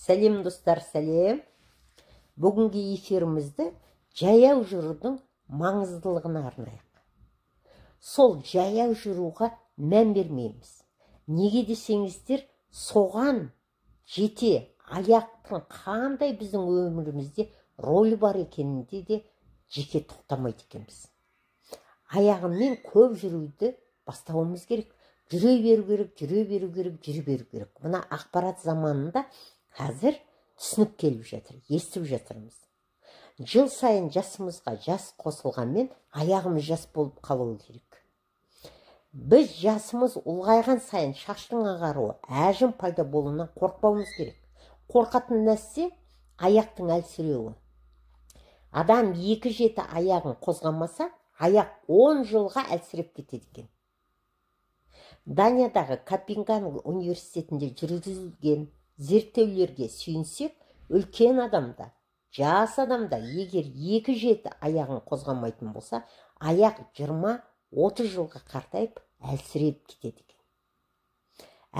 Сәлем достар, сәлем. Бүгінгі эфирімізді жаяу жүрудің маңыздылығына арнайық. Сол жаяу жүруға мән бермейміз. Неге десеңіздер, соған жете аяқтың қандай біздің өмірімізде рөлі бар екенінде де жеке тоқтамайды екенбіз. Аяғымен көп жүруді бастауымыз керек. Жүре беру керек. Мына ақпарат заманында қазір түсініп келіп жатыр, естіп жатырмыз. Жыл сайын жасымызға жас қосылғанмен аяғымыз жас болып қалуы керек. Біз жасымыз ұлғайған сайын шаштың ағаруы, әжім пайда болуынан қорықпауымыз керек. Қорқатын нәрсе аяқтың әлсіреуі. Адам 2 жеті аяғын қозғамаса, аяқ 10 жылға әлсіреп кетеді екен. Даниядағы Копенгаген университетінде жүргізілген зерттеулерге сүйенсек, үлкен адамда, жас адамда егер 2 жеті аяғын қозғамайтын болса, аяқ 20-30 жылға қартайып әлсіреп кетеді екен.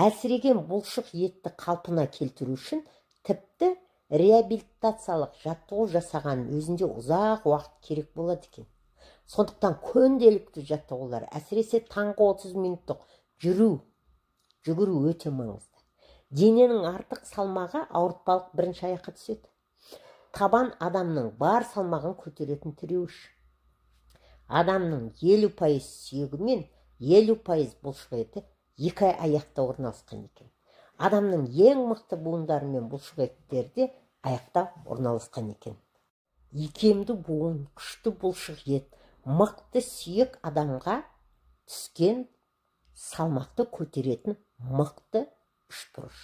Әлсіреген бұлшық етті қалпына келтіру үшін тіпті реабилитациялық жаттығу жасаған өзінде ұзақ уақыт керек болады екен. Сондықтан күнделікті жаттығулар, әсіресе таңғы 30 минуттық жүгіру өте маңызды. Дененің артық салмағы ауыртпалық бірінші аяққа түседі. Табан адамның бар салмағын көтеретін тіреуіш. Адамның 50% сүйегі мен 50% бұлшық еті 2 аяқта орналасқан екен. Адамның ең мықты буындары мен бұлшық еттері де аяқта орналасқан екен. Икемді буын, күшті бұлшық ет, мықты сүйек адамға түскен салмақты көтеретін мықты үшбұрыш.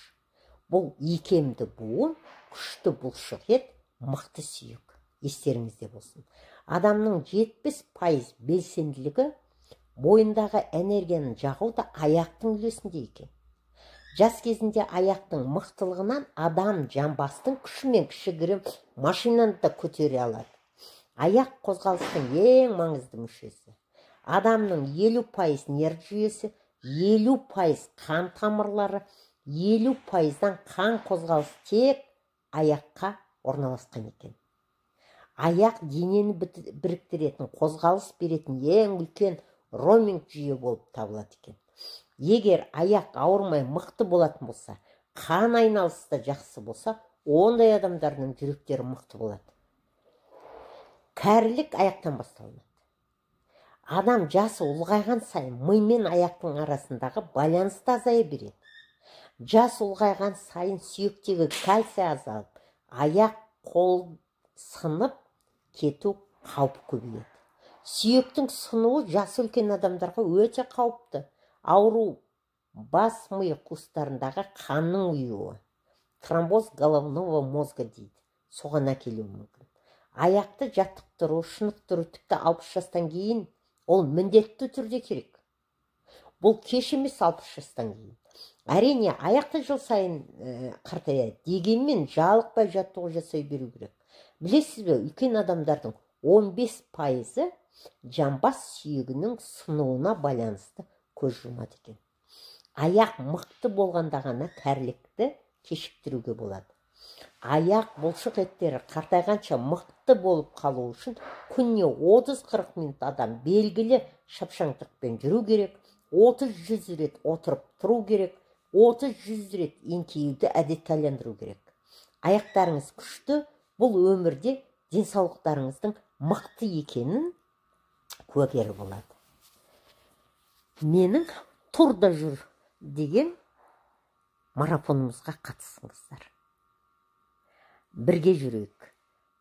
Бұл икемді буын, күшті бұлшық ет, мықты сүйек. Естеріңізде болсын. Адамның 70% белсенділігі бойындағы энергияның жағуы аяқтың үлесінде екен. Жас кезінде аяқтың мықтылығынан адам жамбастың күшімен кішігірім машинаны да көтере алады. Аяқ қозғалыстың ең маңызды мүшесі. Адамның 50% нерв жүйесі, 50% қан тамырлары, 50%-дан қан қозғалысы тек аяққа орналасқан екен. Аяқ денені біріктіретін, қозғалыс беретін ең үлкен роуминг жүйе болып табылады екен. Егер аяқ ауырмай мықты болатын болса, қан айналысы да жақсы болса, ондай адамдардың жүректері мықты болады. Кәрілік аяқтан басталады. Адам жасы ұлғайған сайын ми мен аяқтың арасындағы байланысты азая береді. Жас ұлғайған сайын сүйектегі кальций азалып, аяқ қол сынып кету қаупі көбейеді. Сүйектің сынуы жасы үлкен адамдарға өте қауіпті. Ауру бас ми қуыстарындағы қанның ұюы, тромбоз головного мозга дейді. Соған әкелуі мүмкін. Аяқты жаттықтыру, шынықтыру тіпті 60 жастан кейін ол міндетті түрде керек. Бұл кеш емес 60 жастан кейін. Әрине, аяқты жыл сайын қартаяды. Дегенмен жалықпай жаттығу жасай беру керек. Білесіз бе, үлкен адамдардың 15% жамбас сүйегінің сынуына байланысты көз жұмады екен. Аяқ мықты болғанда ғана кәрілікті кешіктіруге болады. Аяқ бұлшық еттері қартайғанша мықты болып қалу үшін күніне 30-40 минут адам белгілі шапшаңдықпен жүру керек, 30-100 рет отырып тұру керек, 30-100 рет еңкеюді әдетке айналдыру керек. Аяқтарыңыз күшті, бұл өмірде денсаулықтарыңыздың мықты екенін куәгері болады. Менің тұрда жүр деген марафонымызға қатысыңыздар. Бірге жүрейік,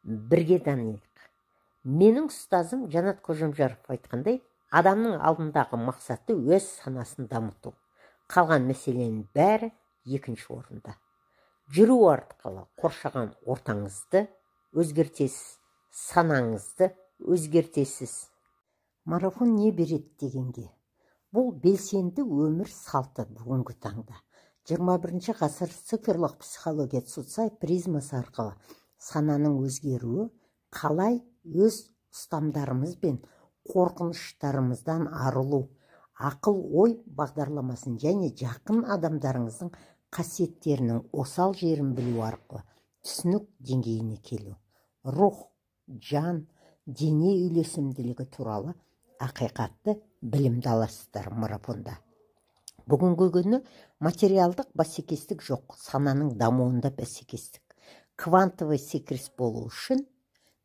бірге дамиық. Менің ұстазым Жанат Қожамжаров айтқандай, адамның алдындағы мақсаты өз санасын дамыту. Қалған мәселенің бәрі екінші орында. Жүру арқылы қоршаған ортаңызды өзгертесіз, санаңызды өзгертесіз. Марафон не береді дегенге? Бұл белсенді өмір салты бүгінгі таңда. 21 ғасыр цифрлық психология Цуцай призмасы арқылы сананың өзгеруі, қалай өз ұстамдарымыз бен қорқыныштарымыздан арылу, ақыл ой бағдарламасын және жақын адамдарыңыздың қасиеттерінің осал жерін білу арқылы түсінік деңгейіне келу. Рух, жан, дене үйлесімділігі туралы ақиқатты білімді аласыздар марафонда. Бүгінгі күні материалдық бәсекестік жоқ, сананың дамуында бәсекестік. Квантовый секрет болу үшін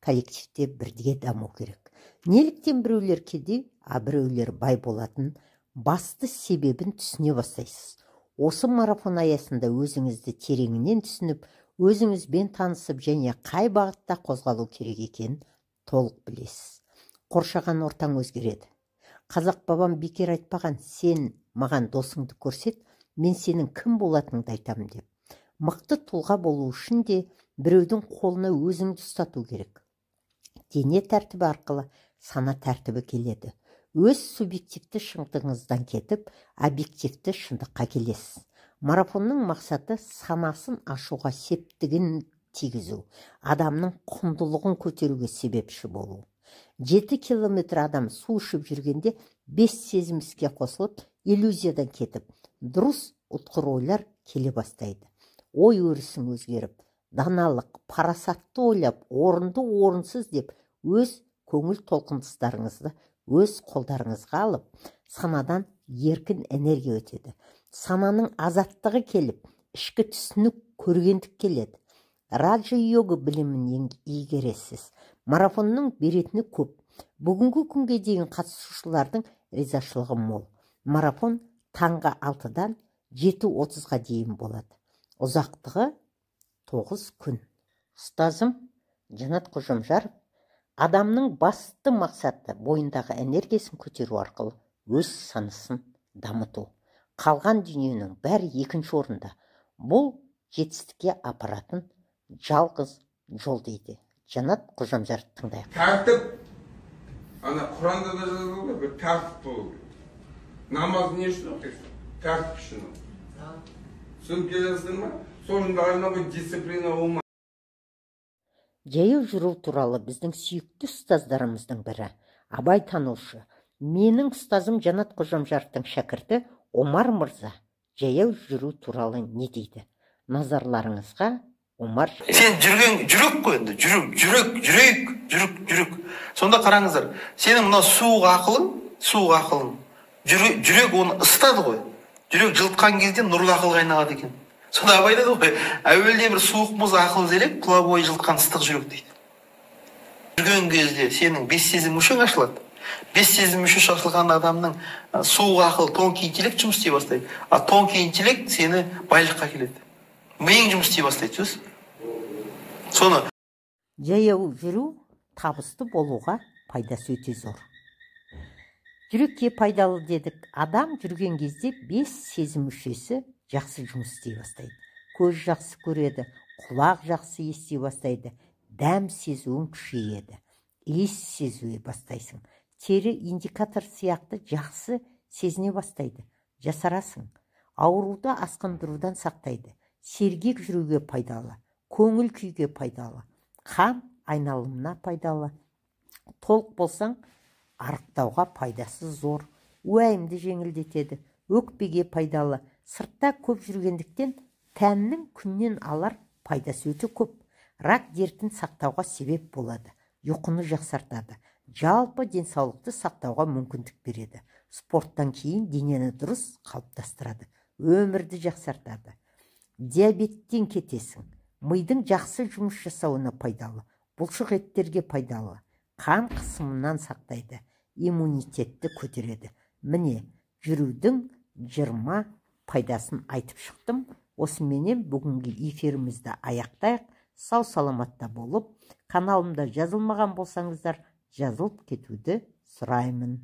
коллективте бірге даму керек. Неліктен біреулер кедей, біреулер бай болатын басты себебін түсіне бастайсыз. Осы марафон аясында өзіңізді тереңінен түсініп, өзіңізбен танысып және қай бағытта қозғалу керек екенін толық білесіз. Қоршаған ортаң өзгереді. Қазақ бабам бекер айтпаған, сен маған досыңды көрсет, мен сенің кім болатыныңды айтамын деп. Мықты тұлға болу үшін де біреудің қолына өзіңді ұстату керек. Дене тәртібі арқылы сана тәртібі келеді. Өз субъективті шындығыңыздан кетіп, объективті шындыққа келесіз. Марафонның мақсаты санасын ашуға септігін тигізу, адамның құндылығын көтеруге себепші болу. 7 километр адам су ішіп жүргенде 5 сезім іске қосылып, иллюзиядан кетіп, дұрыс ұтқыр ойлар келе бастайды. Ой өрісің өзгеріп, даналық, парасатты ойлап, орынды орынсыз деп өз көңіл толқыныстарыңызды өз қолдарыңызға алып, санадан еркін энергия өтеді. Сананың азаттығы келіп, ішкі түсінік көргендік келеді. Раджа йога білімін игересіз. Марафонның беретіні көп. Бүгінгі күнге дейін қатысушылардың ризашылығы мол. Марафон таңғы 6-дан 7:30-ға дейін болады. Ұзақтығы 9 күн. Ұстазым Жанат Қожамжаров адамның басты мақсаты бойындағы энергиясын көтеру арқылы өз санасын дамыту. Қалған дүниенің бәрі екінші орында. Бұл жетістікке апаратын жалғыз жол дейді. Жанат Қожамжаров тыңдайық. Тәртіп, ана Құранда да жазылды, бір тәртіп болу керек. Намаз не үшін оқисың? Тәртіп үшін. Түсініп келесіздер ме? Сонда арнайы дисциплина болмайды. Жаяу жүру туралы біздің сүйікті ұстаздарымыздың бірі, абай танушы. Менің ұстазым Жанат Қожамжаровтың шәкірті Омар мырза жаяу жүру туралы не дейді? Назарларыңызға Омар. Сен жүрек қой енді, жүрек. Сонда қараңыздар, сенің мына суық ақылың, жүрек оны ыстады ғой. Жүрек жылытқан кезде нұрлы ақылға айналады екен. Сонда абай деді ғой, әуелде бір суық мұз ақыл зерек, тұла бойы жылытқан ыстық жүрек дейді. Жүрген кезде сенің 5 сезім мүшең ашылады. 5 сезім мүшесі ашылған адамның суық ақыл, тонкий интеллект жұмыс істей бастайды. А тонкий интеллект сені байлыққа келеді. Миың жұмыс істей бастайды, сөз. Соны жаяу жүру табысты болуға пайдасы өте зор. Жүрекке пайдалы дедік. Адам жүрген кезде 5 сезім мүшесі жақсы жұмыс істей бастайды. Көз жақсы көреді, құлақ жақсы ести бастайды, дәм сезуің күшейеді, иіс сезуге бастайсың. Тері индикатор сияқты жақсы сезіне бастайды. Жасарасың. Ауруды асқындырудан сақтайды. Сергек жүруге пайдалы, көңіл күйге пайдалы, қан айналымына пайдалы. Толық болсаң, арықтауға пайдасы зор, уайымды жеңілдетеді, өкпеге пайдалы. Сыртта көп жүргендіктен тәннің күннен алар пайдасы өте көп. Рак дертін сақтауға себеп болады, ұйқыны жақсартады, жалпы денсаулықты сақтауға мүмкіндік береді. Спорттан кейін денені дұрыс қалыптастырады, өмірді жақсартады. Диабеттен кетесің. Мидың жақсы жұмыс жасауына пайдалы, бұлшық еттерге пайдалы, қан қысымынан сақтайды, иммунитетті көтереді. Міне, жүрудің 20 пайдасын айтып шықтым. Осыменен бүгінгі эфирімізді аяқтайық. Сау саламатта болып, каналымда жазылмаған болсаңыздар, жазылып кетуді сұраймын.